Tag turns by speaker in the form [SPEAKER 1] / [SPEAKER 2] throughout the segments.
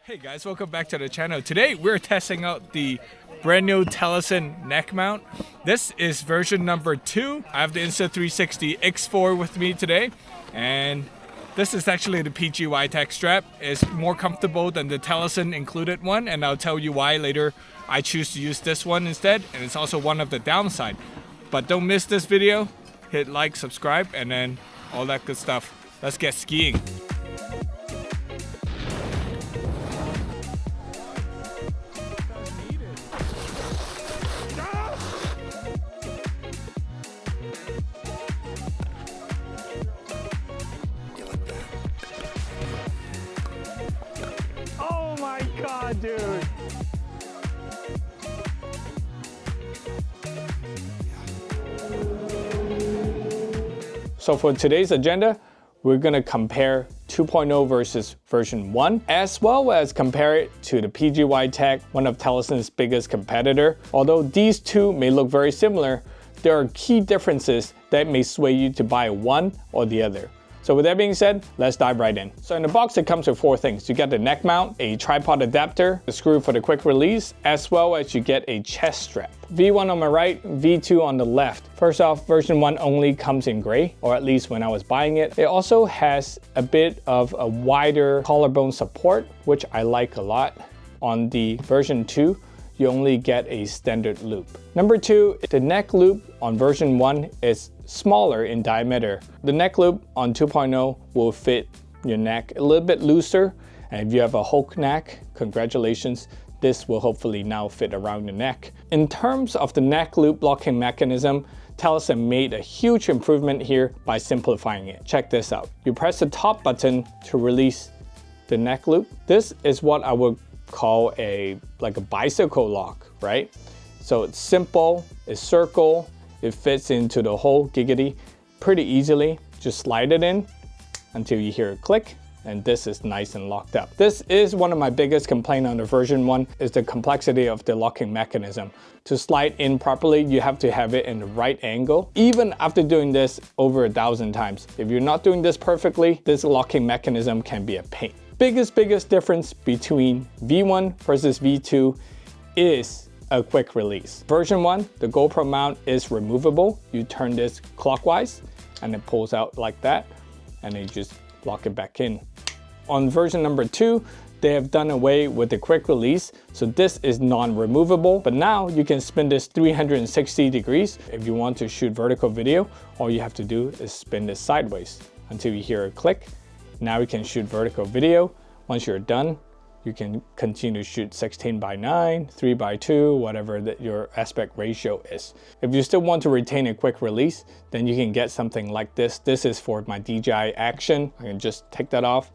[SPEAKER 1] Hey guys, welcome back to the channel. Today we're testing out the brand new Telesin neck mount. This is version number 2. I have the Insta360 X4 with me today, and this is actually the PGYTECH strap. It's more comfortable than the Telesin included one, and I'll tell you why later I choose to use this one instead, and it's also one of the downside. But don't miss this video. Hit like, subscribe, and then all that good stuff. Let's get skiing.
[SPEAKER 2] Oh my God, dude.
[SPEAKER 3] So for today's agenda, we're gonna compare 2.0 versus version 1, as well as compare it to the PGYTECH, one of Telesin's biggest competitor. Although these two may look very similar, there are key differences that may sway you to buy one or the other. So with that being said, let's dive right in. So in the box, it comes with 4 things. You get the neck mount, a tripod adapter, the screw for the quick release, as well as you get a chest strap. V1 on my right, V2 on the left. First off, version 1 only comes in gray, or at least when I was buying it. It also has a bit of a wider collarbone support, which I like a lot. On the version 2, you only get a standard loop. Number 2, the neck loop on version 1 is smaller in diameter. The neck loop on 2.0 will fit your neck a little bit looser, and if you have a Hulk neck, congratulations, this will hopefully now fit around your neck. In terms of the neck loop locking mechanism, Telesin made a huge improvement here by simplifying it. Check this out. You press the top button to release the neck loop. This is what I would call like a bicycle lock, right? So it's simple, it's circle, it fits into the hole giggity pretty easily. Just slide it in until you hear a click, and this is nice and locked up. This is one of my biggest complaints on the version 1 is the complexity of the locking mechanism. To slide in properly, you have to have it in the right angle. Even after doing this over 1,000 times, if you're not doing this perfectly, this locking mechanism can be a pain. Biggest difference between V1 versus V2 is a quick release. Version 1, the GoPro mount is removable. You turn this clockwise and it pulls out like that, and then you just lock it back in. On version number 2, they have done away with the quick release, so this is non-removable, but now you can spin this 360 degrees. If you want to shoot vertical video, all you have to do is spin this sideways until you hear a click. Now you can shoot vertical video. Once you're done, you can continue to shoot 16:9, 3:2, whatever your aspect ratio is. If you still want to retain a quick release, then you can get something like this. This is for my DJI action. I can just take that off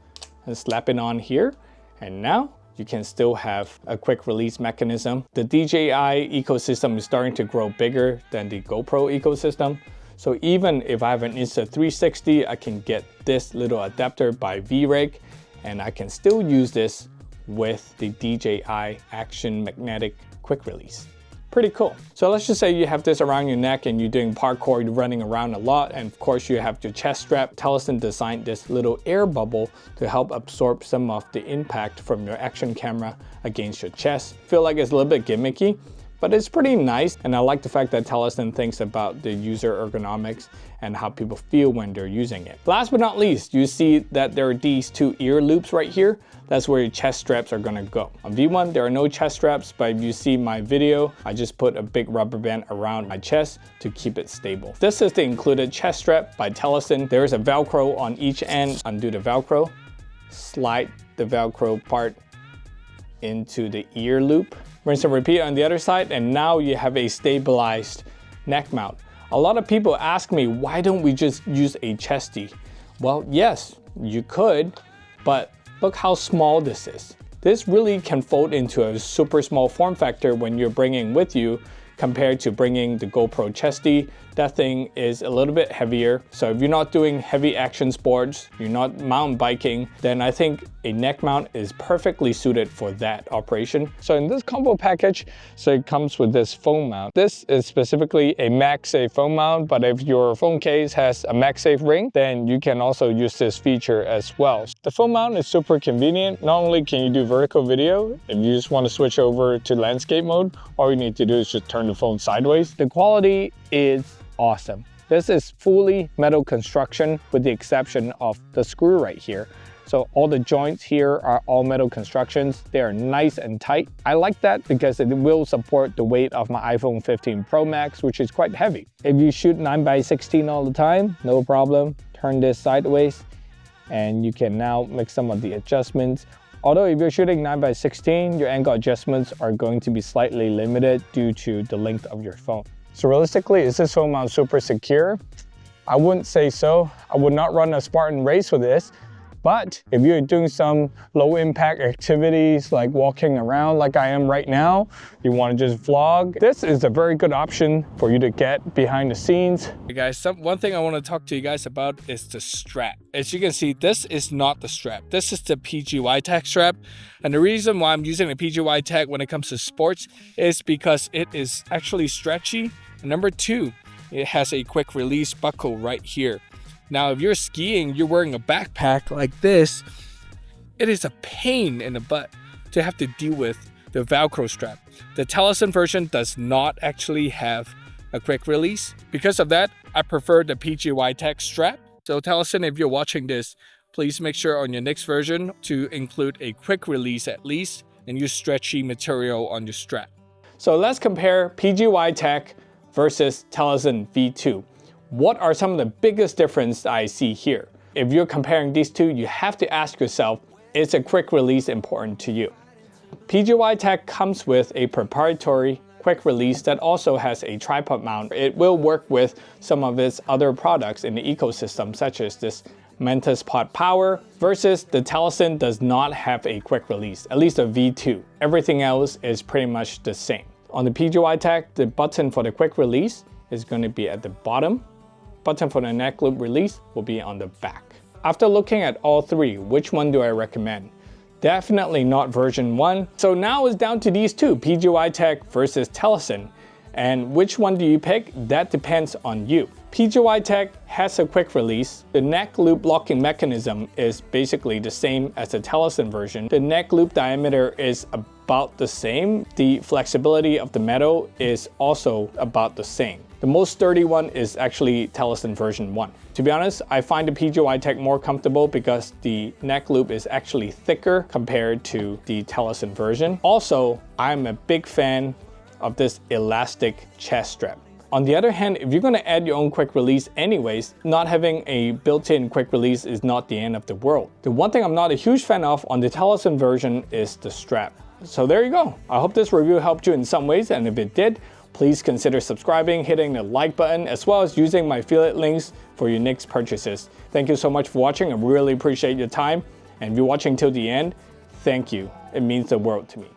[SPEAKER 3] and slap it on here. And now you can still have a quick release mechanism. The DJI ecosystem is starting to grow bigger than the GoPro ecosystem. So even if I have an Insta360, I can get this little adapter by V-Rig, and I can still use this with the DJI Action Magnetic Quick Release. Pretty cool. So let's just say you have this around your neck and you're doing parkour, you're running around a lot, and of course you have your chest strap. Telesin designed this little air bubble to help absorb some of the impact from your action camera against your chest. Feel like it's a little bit gimmicky, but it's pretty nice, and I like the fact that Telesin thinks about the user ergonomics and how people feel when they're using it. Last but not least, you see that there are these 2 ear loops right here. That's where your chest straps are gonna go. On V1, there are no chest straps, but if you see my video, I just put a big rubber band around my chest to keep it stable. This is the included chest strap by Telesin. There is a Velcro on each end. Undo the Velcro, slide the Velcro part into the ear loop. Rinse and repeat on the other side, and now you have a stabilized neck mount. A lot of people ask me, why don't we just use a chesty? Well, yes, you could, but look how small this is. This really can fold into a super small form factor when you're bringing with you, compared to bringing the GoPro chesty. That thing is a little bit heavier. So if you're not doing heavy action sports, you're not mountain biking, then I think a neck mount is perfectly suited for that operation. So in this combo package, so it comes with this phone mount. This is specifically a Magsafe phone mount, but if your phone case has a Magsafe ring, then you can also use this feature as well. The phone mount is super convenient. Not only can you do vertical video, if you just want to switch over to landscape mode, all you need to do is just turn the phone sideways. The quality is awesome. This is fully metal construction with the exception of the screw right here. So all the joints here are all metal constructions. They are nice and tight. I like that because it will support the weight of my iPhone 15 Pro Max, which is quite heavy. If you shoot 9x16 all the time, no problem. Turn this sideways and you can now make some of the adjustments. Although if you're shooting 9x16, your angle adjustments are going to be slightly limited due to the length of your phone. So realistically, is this phone mount super secure? I wouldn't say so. I would not run a Spartan race with this. But if you're doing some low impact activities like walking around like I am right now, you want to just vlog, this is a very good option for you to get behind the scenes.
[SPEAKER 1] Hey guys, one thing I want to talk to you guys about is the strap. As you can see, this is not the strap. This is the PGYTECH strap. And the reason why I'm using the PGYTECH when it comes to sports is because it is actually stretchy. And number two, it has a quick release buckle right here. Now, if you're skiing, you're wearing a backpack like this, it is a pain in the butt to have to deal with the Velcro strap. The Telesin version does not actually have a quick release. Because of that, I prefer the PGYTECH strap. So Telesin, if you're watching this, please make sure on your next version to include a quick release at least and use stretchy material on your strap.
[SPEAKER 3] So let's compare PGYTECH versus Telesin V2. What are some of the biggest differences I see here? If you're comparing these two, you have to ask yourself, is a quick release important to you? PGYTECH comes with a proprietary quick release that also has a tripod mount. It will work with some of its other products in the ecosystem, such as this Mantis Pod Power, versus the Telesin does not have a quick release, at least a V2. Everything else is pretty much the same. On the PGYTECH, the button for the quick release is going to be at the bottom. Button for the neck loop release will be on the back. After looking at all three, which one do I recommend? Definitely not version 1. So now it's down to these two, PGYTECH versus Telesin. And which one do you pick? That depends on you. PGYTECH has a quick release. The neck loop locking mechanism is basically the same as the Telesin version. The neck loop diameter is about the same. The flexibility of the metal is also about the same. The most sturdy one is actually Telesin version 1. To be honest, I find the PGYTECH more comfortable because the neck loop is actually thicker compared to the Telesin version. Also, I'm a big fan of this elastic chest strap. On the other hand, if you're going to add your own quick release anyways, not having a built-in quick release is not the end of the world. The one thing I'm not a huge fan of on the Telesin version is the strap. So there you go. I hope this review helped you in some ways, and if it did, please consider subscribing, hitting the like button, as well as using my affiliate links for your next purchases. Thank you so much for watching. I really appreciate your time. And if you're watching till the end, thank you. It means the world to me.